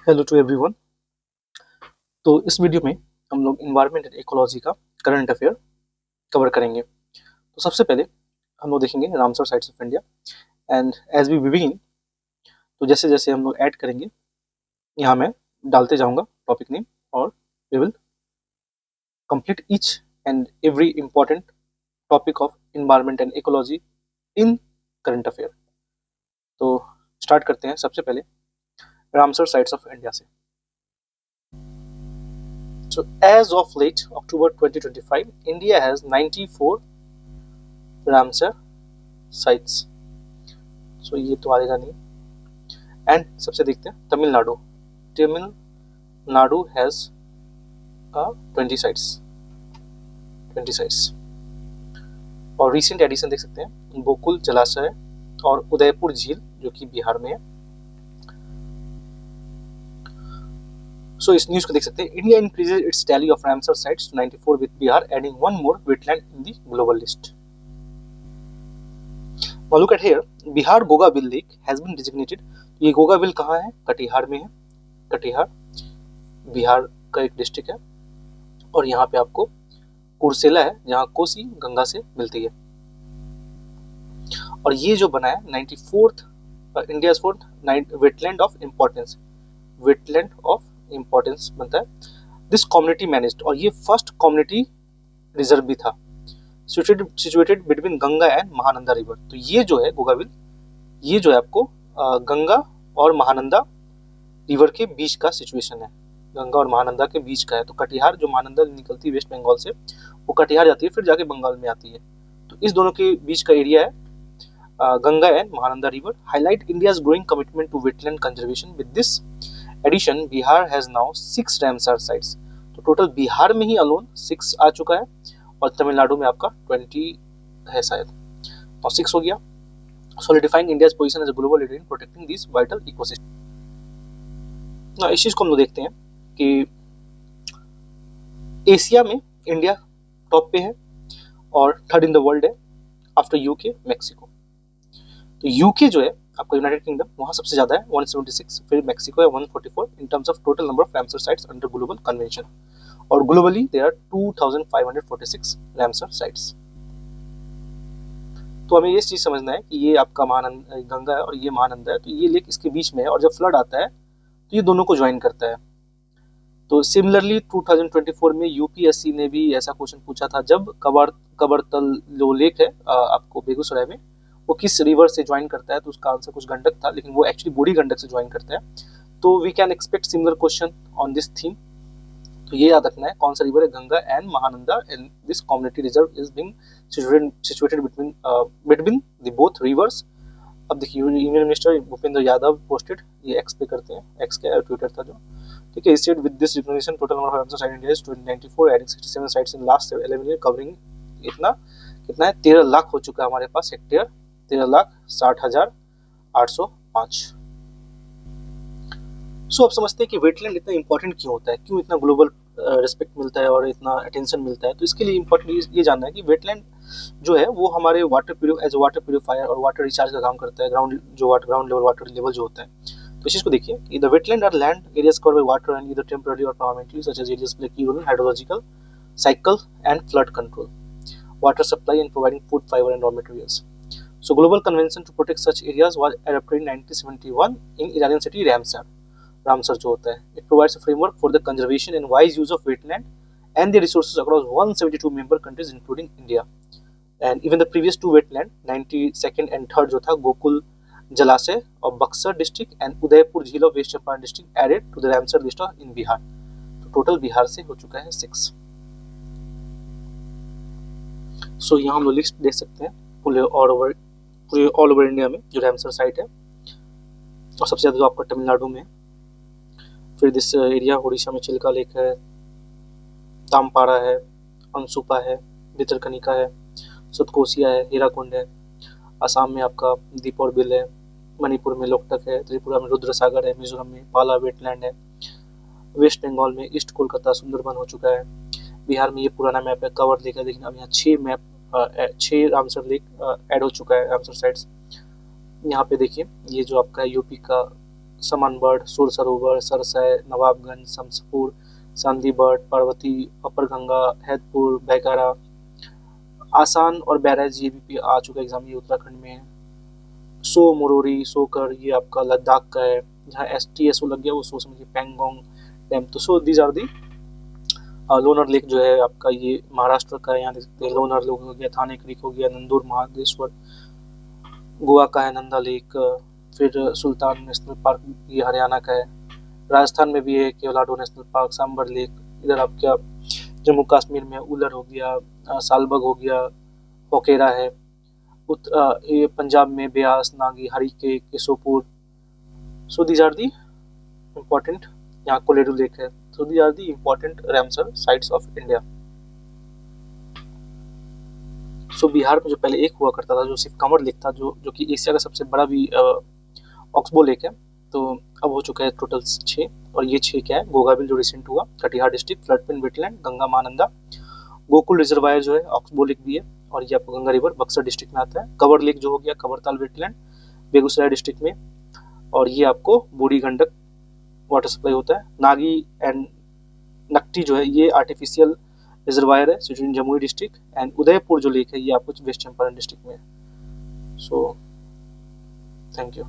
Hello to everyone. तो इस video में हम लोग इन्वायरमेंट एंड इकोलॉजी का करंट अफेयर कवर करेंगे। तो सबसे पहले हम लोग देखेंगे Ramsar sites of India and as we begin, तो जैसे जैसे हम लोग ऐड करेंगे यहाँ मैं डालते जाऊंगा टॉपिक नेम और we will complete each and every important topic of environment and ecology in current affair. तो स्टार्ट करते हैं सबसे पहले रामसर साइट्स ऑफ इंडिया से। So as of late October 2025, India has 94 Ramsar sites. So ये तो आएगा नहीं। एंड सबसे देखते हैं तमिलनाडु। Tamil Nadu has 20 sites। और रिसेंट एडिशन देख सकते हैं गोकुल जलाशय और उदयपुर झील जो कि बिहार में है। So इस न्यूज को देख सकते हैं India increases its tally of Ramsar sites to 94 with Bihar adding one more wetland in the global list. Now look at here, Bihar Gogaville Lake has been designated। ये गोगाविल कहाँ है? कटिहार में है। कटिहार बिहार का एक डिस्ट्रिक्ट है और यहाँ पे आपको कुर्सेला है जहाँ कोसी गंगा से मिलती है। और ये जो बना है 94th India fourth wetland of importance, wetland of importance बनता है। दिस कम्युनिटी मैनेज्ड, और ये फर्स्ट कम्युनिटी रिजर्व भी था, situated between Ganga and Mahananda river. तो ये जो है गोगाविल, ये जो है आपको गंगा और महानंदा रिवर के बीच का सिचुएशन है, गंगा और महानंदा के बीच का है। तो कटिहार जो महानंदा निकलती है वेस्ट बंगाल से, वो कटिहार जाती है फिर जाके बंगाल में आती है। तो इस दोनों के बीच का एरिया है Ganga and Mahananda river. Highlight India's growing commitment to wetland conservation. With this addition Bihar has now 6 Ramsar sites. तो टोटल बिहार में ही अलोन 6 आ चुका है और तमिलनाडु में आपका 20 है शायद, तो 6 हो गया। Solidifying India's position as a global leader in protecting this vital ecosystem. ना इस चीज को हम लोग देखते हैं कि एशिया में इंडिया टॉप पे है और थर्ड इन द वर्ल्ड है आफ्टर यूके मैक्सिको। तो यूके जो है आपका यूनाइटेड किंगडम, वहां सबसे ज्यादा है 176, फिर मैक्सिको है 144 in terms of total number of Ramsar sites under global convention. और globally there are 2546 Ramsar sites. तो हमें ये चीज समझना है कि ये आपका गंगा है और ये महानंदा है, तो ये लेक इसके बीच में है और जब फ्लड आता है तो ये दोनों को ज्वाइन करता है। तो सिमिलरली 2024 में यूपीएससी ने भी ऐसा क्वेश्चन पूछा था, जब कबरतल जो लेक है आपको बेगूसराय में, वो किस रिवर से ज्वाइन करता है, तो उसका आंसर कुछ गंडक था, लेकिन वो एक्चुअली बूढ़ी गंडक से ज्वाइन करता है। तो we can expect similar question on this theme. तो ये याद रखना है कौन सा रिवर है, Ganga and Mahananda, and this community reserve is being situated between the both rivers. अब देखिए union minister Bhupender Yadav posted, ये एक्स पे करते हैं, एक्स का ट्विटर था जो, ठीक है। State with this recognition total number of Ramsar site India is 294 adding 67 sites in last 11 year covering इतना कितना है 13 लाख हो चुका है हमारे पास हेक्टेयर, 13,60,805। सो अब समझते हैं कि वेटलैंड इतना इंपॉर्टेंट क्यों होता है, क्यों इतना ग्लोबल रिस्पेक्ट मिलता है और इतना अटेंशन मिलता है। तो इसके लिए इंपॉर्टेंट ये जानना है कि वेटलैंड जो है वो हमारे एज वाटर प्यूरिफायर और वाटर रिचार्ज का काम करता है, ग्राउंड लेवल वाटर लेवल जो होता है। तो इस चीज को देखिए, the wetland are land areas covered by water and either temporary or permanently, such as areas play key role in hydrological cycle and flood control, water supply and providing food, fiber and raw materials. So global convention to protect such areas was adopted in 1971 in Iranian city Ramsar जो होता है। It provides a framework for the conservation and wise use of wetland and the resources across 172 member countries including India. And even the previous two wetland 92nd and 3rd जो था गोकुल जलाशय of Buxar district and Udaipur झील of West Champaran district added to the Ramsar list in Bihar. तो total Bihar से हो चुका है 6। सो यहाँ हम लोग लिस्ट देख सकते हैं पूरे ऑल ओवर इंडिया में जो रामसर साइट है, और सबसे ज़्यादा जो आपका तमिलनाडु में, फिर दिस एरिया उड़ीसा में चिल्का लेक है, तामपारा है, अंसुपा है, भितरकनिका है, सतकोसिया है, हीराकुंड है, असम में आपका दीपोर बिल है, मणिपुर में लोकटक है, त्रिपुरा में रुद्रसागर है, मिजोरम में पाला वेटलैंड है, वेस्ट बंगाल में ईस्ट कोलकाता सुंदरबन हो चुका है, बिहार में ये पुराना मैप है कवर लेक है, लेकिन अब यहाँ 6 रामसर लेक ऐड हो चुका है रामसर साइट्स। यहाँ पे देखिए ये जो आपका यूपी का समनबर्ड, सुर सरोवर, सरसय, नवाबगंज, शमसपुर, सांदीबर्ड, पार्वती, अपर गंगा, हैदपुर, बैकारा। आसान और बैराज ये भी आ चुका है एग्जाम, ये उत्तराखंड में है। सो मुरोरी, सोकर ये आपका लद्दाख का है। जहाँ STSO लग गया वो सो समझिए पैंगोंग डैम। तो so these are the Lonar lake जो है आपका ये महाराष्ट्र का है। यहाँ देख सकते हैं लोनार लेक हो गया, थाने क्रीक हो गया, नंदूर महादेश्वर। गोवा का है नंदा लेक। फिर सुल्तान नेशनल पार्क ये हरियाणा का है। राजस्थान में भी है केवलाडो नेशनल पार्क, सांबर लेक। इधर आपका जम्मू कश्मीर में उलर हो गया, सालबग हो गया, होकेरा है। ये पंजाब में Beas, Nagi, Harike, Keshopur. So these are the important. यहाँ कोलेरू लेक है। So these are the important Ramsar sites of India. So Bihar में जो पहले एक हुआ करता था जो सिर्फ कंवर लेक था, जो कि एशिया का सबसे बड़ा भी ऑक्सबो लेक है। तो अब हो चुका है टोटल 6। और ये 6 क्या है, गोगाबिल जो रिसेंट हुआ, Katihar district, floodplain wetland, Ganga Mahananda, Gokul reservoir जो है ऑक्सबो लेक भी है। और ये आपको गंगा रिवर बक्सर डिस्ट्रिक्ट में आता है। कवर लेक जो हो गया कवरताल वेटलैंड, बेगूसराय डिस्ट्रिक्ट में। और ये आपको बूढ़ी गंडक वाटर सप्लाई होता है। नागी एंड नकटी जो है ये आर्टिफिशियल रिजर्वायर है, situated in Jamui district. And Udaipur जो लेक है ये आपको वेस्ट चंपारण डिस्ट्रिक्ट में है। So thank you.